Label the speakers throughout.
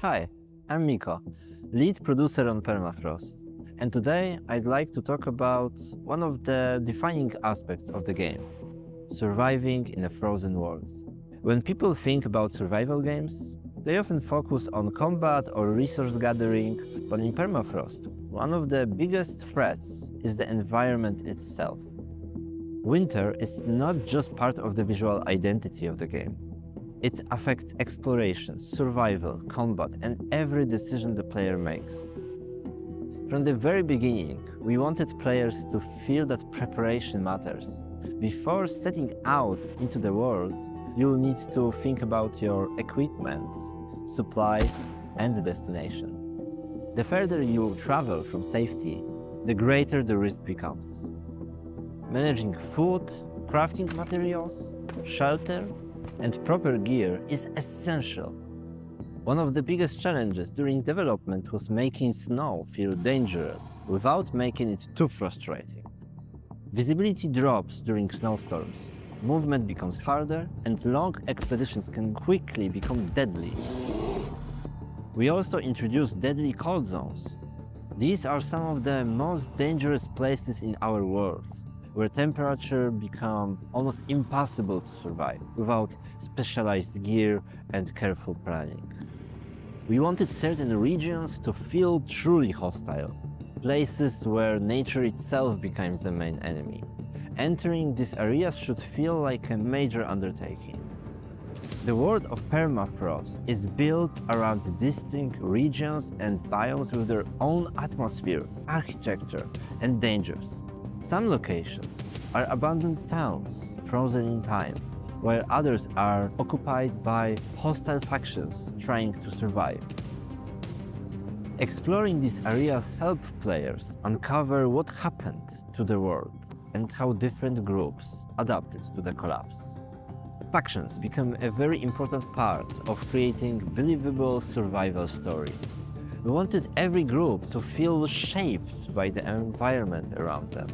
Speaker 1: Hi, I'm Miko, lead producer on Permafrost, and today I'd like to talk about one of the defining aspects of the game: surviving in a frozen world. When people think about survival games, they often focus on combat or resource gathering, but in Permafrost, one of the biggest threats is the environment itself. Winter is not just part of the visual identity of the game. It affects exploration, survival, combat, and every decision the player makes. From the very beginning, we wanted players to feel that preparation matters. Before setting out into the world, you'll need to think about your equipment, supplies, and destination. The further you travel from safety, the greater the risk becomes. Managing food, crafting materials, shelter, and proper gear is essential. One of the biggest challenges during development was making snow feel dangerous without making it too frustrating. Visibility drops during snowstorms, movement becomes harder, and long expeditions can quickly become deadly. We also introduced deadly cold zones. These are some of the most dangerous places in our world, where temperature becomes almost impossible to survive without specialized gear and careful planning. We wanted certain regions to feel truly hostile, places where nature itself becomes the main enemy. Entering these areas should feel like a major undertaking. The world of Permafrost is built around distinct regions and biomes with their own atmosphere, architecture, and dangers. Some locations are abandoned towns, frozen in time, while others are occupied by hostile factions trying to survive. Exploring these areas help players uncover what happened to the world and how different groups adapted to the collapse. Factions become a very important part of creating a believable survival story. We wanted every group to feel shaped by the environment around them.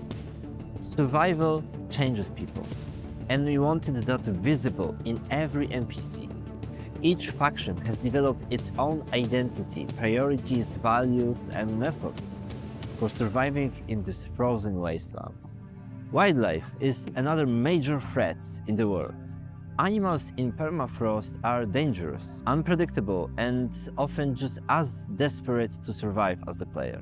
Speaker 1: Survival changes people, and we wanted that visible in every NPC. Each faction has developed its own identity, priorities, values, and methods for surviving in these frozen wastelands. Wildlife is another major threat in the world. Animals in Permafrost are dangerous, unpredictable, and often just as desperate to survive as the player.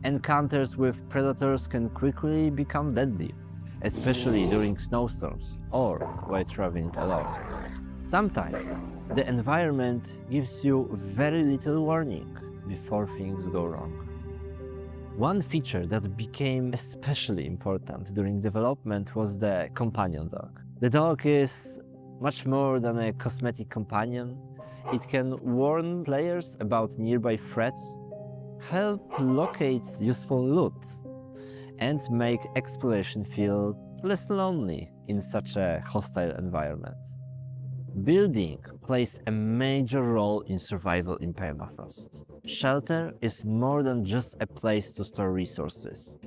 Speaker 1: Encounters with predators can quickly become deadly, especially during snowstorms or while traveling alone. Sometimes, the environment gives you very little warning before things go wrong. One feature that became especially important during development was the companion dog. The dog is much more than a cosmetic companion. It can warn players about nearby threats, help locate useful loot, and make exploration feel less lonely in such a hostile environment. Building plays a major role in survival in Permafrost. Shelter is more than just a place to store resources.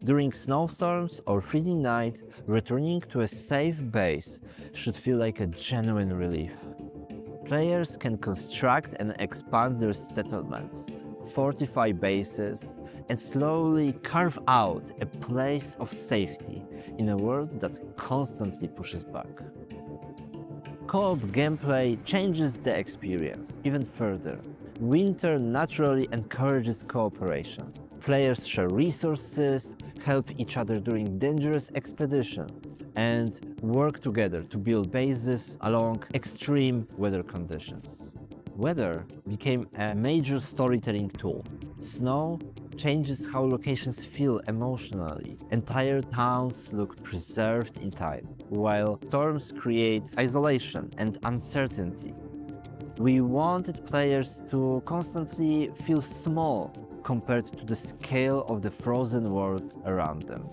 Speaker 1: During snowstorms or freezing night, returning to a safe base should feel like a genuine relief. Players can construct and expand their settlements, fortify bases, and slowly carve out a place of safety in a world that constantly pushes back. Co-op gameplay changes the experience even further. Winter naturally encourages cooperation. Players share resources, help each other during dangerous expeditions, and work together to build bases along extreme weather conditions. Weather became a major storytelling tool. Snow changes how locations feel emotionally. Entire towns look preserved in time, while storms create isolation and uncertainty. We wanted players to constantly feel small compared to the scale of the frozen world around them.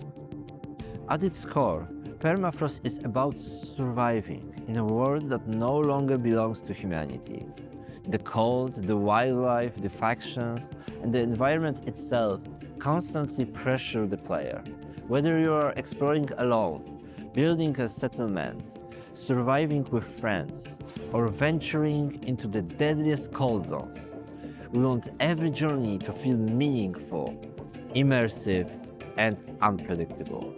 Speaker 1: At its core, Permafrost is about surviving in a world that no longer belongs to humanity. The cold, the wildlife, the factions, and the environment itself constantly pressure the player. Whether you are exploring alone, building a settlement, surviving with friends, or venturing into the deadliest cold zones, We want every journey to feel meaningful, immersive, and unpredictable.